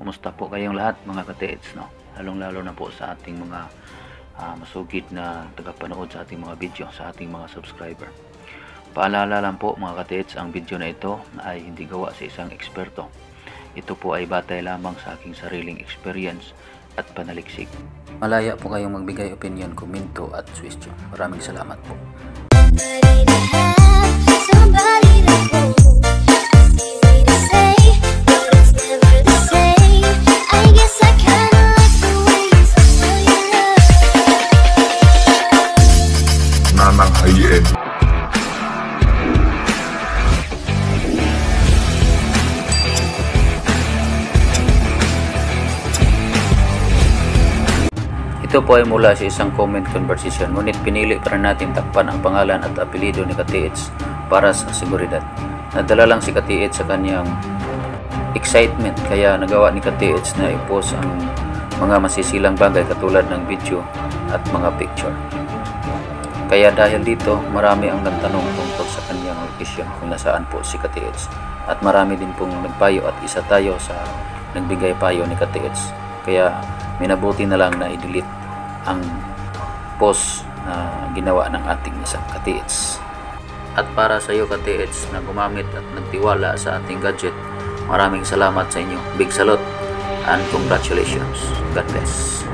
kumusta po kayong lahat mga ka-TH, no? Lalong-lalo na po sa ating mga masugid na tagapanood sa ating mga video, sa ating mga subscriber. Paalala lang po mga ka-TH, ang video na ito ay hindi gawa sa isang eksperto. Ito po ay batay lamang sa aking sariling experience at panaliksik. Malaya po kayong magbigay opinion, komento at suggestion. Maraming salamat po. Ito po ay mula sa isang comment conversation, ngunit pinili pa rin natin takpan ang pangalan at apelido ni ka-TH para sa seguridad. Nadala lang si ka-TH sa kanyang excitement, kaya nagawa ni ka-TH na i-post ang mga masisilang bagay katulad ng video at mga picture. Kaya dahil dito, marami ang nagtanong tungkol sa kanyang location kung nasaan po si ka-TH. At marami din pong nagpayo at isa tayo sa nagbigay payo ni ka-TH. Kaya minabuti na lang na i-delete ang post na ginawa ng ating isang ka-TH. At para sa iyo ka-TH na gumamit at nagtiwala sa ating gadget, maraming salamat sa inyo. Big salute and congratulations. God bless.